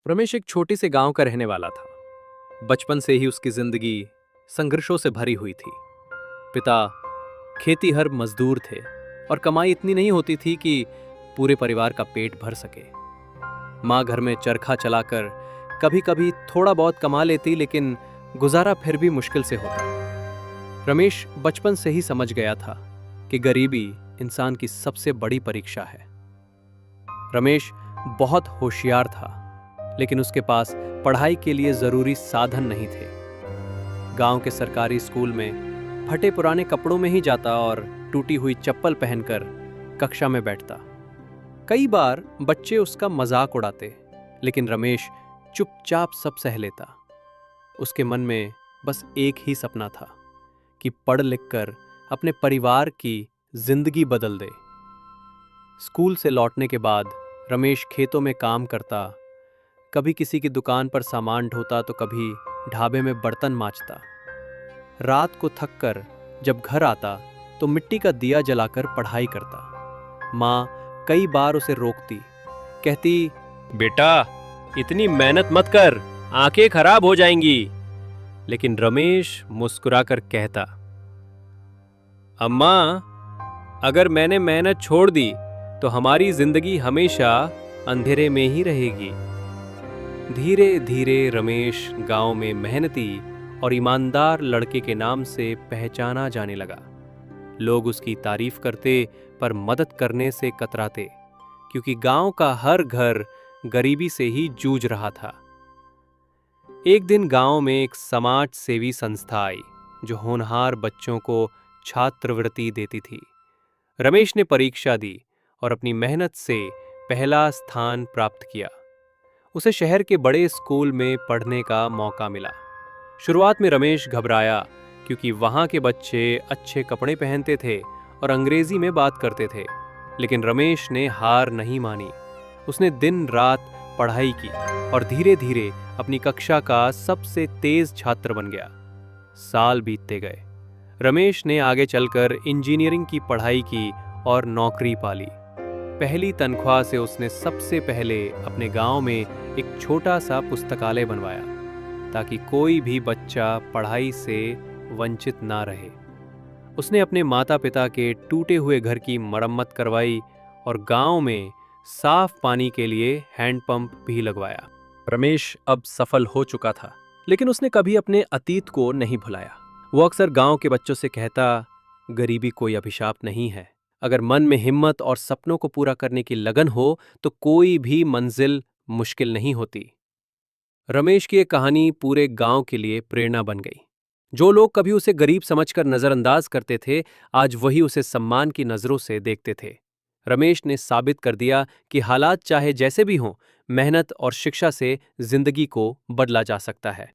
रमेश एक छोटे से गांव का रहने वाला था। बचपन से ही उसकी जिंदगी संघर्षों से भरी हुई थी। पिता खेतीहर मजदूर थे और कमाई इतनी नहीं होती थी कि पूरे परिवार का पेट भर सके। माँ घर में चरखा चलाकर कभी कभी थोड़ा बहुत कमा लेती, लेकिन गुजारा फिर भी मुश्किल से होता। रमेश बचपन से ही समझ गया था कि गरीबी इंसान की सबसे बड़ी परीक्षा है। रमेश बहुत होशियार था, लेकिन उसके पास पढ़ाई के लिए जरूरी साधन नहीं थे। गांव के सरकारी स्कूल में फटे पुराने कपड़ों में ही जाता और टूटी हुई चप्पल पहनकर कक्षा में बैठता। कई बार बच्चे उसका मजाक उड़ाते, लेकिन रमेश चुपचाप सब सह लेता। उसके मन में बस एक ही सपना था कि पढ़ लिख कर अपने परिवार की जिंदगी बदल दे। स्कूल से लौटने के बाद रमेश खेतों में काम करता, कभी किसी की दुकान पर सामान ढोता तो कभी ढाबे में बर्तन मांजता। रात को थक कर जब घर आता तो मिट्टी का दिया जलाकर पढ़ाई करता। माँ कई बार उसे रोकती, कहती, बेटा इतनी मेहनत मत कर, आंखें खराब हो जाएंगी। लेकिन रमेश मुस्कुराकर कहता, अम्मा अगर मैंने मेहनत छोड़ दी तो हमारी जिंदगी हमेशा अंधेरे में ही रहेगी। धीरे धीरे रमेश गांव में मेहनती और ईमानदार लड़के के नाम से पहचाना जाने लगा। लोग उसकी तारीफ करते, पर मदद करने से कतराते, क्योंकि गांव का हर घर गरीबी से ही जूझ रहा था। एक दिन गांव में एक समाज सेवी संस्था आई, जो होनहार बच्चों को छात्रवृत्ति देती थी। रमेश ने परीक्षा दी और अपनी मेहनत से पहला स्थान प्राप्त किया। उसे शहर के बड़े स्कूल में पढ़ने का मौका मिला। शुरुआत में रमेश घबराया, क्योंकि वहाँ के बच्चे अच्छे कपड़े पहनते थे और अंग्रेजी में बात करते थे। लेकिन रमेश ने हार नहीं मानी। उसने दिन रात पढ़ाई की और धीरे धीरे अपनी कक्षा का सबसे तेज छात्र बन गया। साल बीतते गए। रमेश ने आगे चलकर इंजीनियरिंग की पढ़ाई की और नौकरी पाली। पहली तनख्वाह से उसने सबसे पहले अपने गांव में एक छोटा सा पुस्तकालय बनवाया, ताकि कोई भी बच्चा पढ़ाई से वंचित ना रहे। उसने अपने माता पिता के टूटे हुए घर की मरम्मत करवाई और गांव में साफ पानी के लिए हैंडपंप भी लगवाया। रमेश अब सफल हो चुका था, लेकिन उसने कभी अपने अतीत को नहीं भुलाया। वो अक्सर गांव के बच्चों से कहता, गरीबी कोई अभिशाप नहीं है। अगर मन में हिम्मत और सपनों को पूरा करने की लगन हो तो कोई भी मंजिल मुश्किल नहीं होती। रमेश की ये कहानी पूरे गांव के लिए प्रेरणा बन गई। जो लोग कभी उसे गरीब समझकर नजरअंदाज करते थे, आज वही उसे सम्मान की नजरों से देखते थे। रमेश ने साबित कर दिया कि हालात चाहे जैसे भी हों, मेहनत और शिक्षा से जिंदगी को बदला जा सकता है।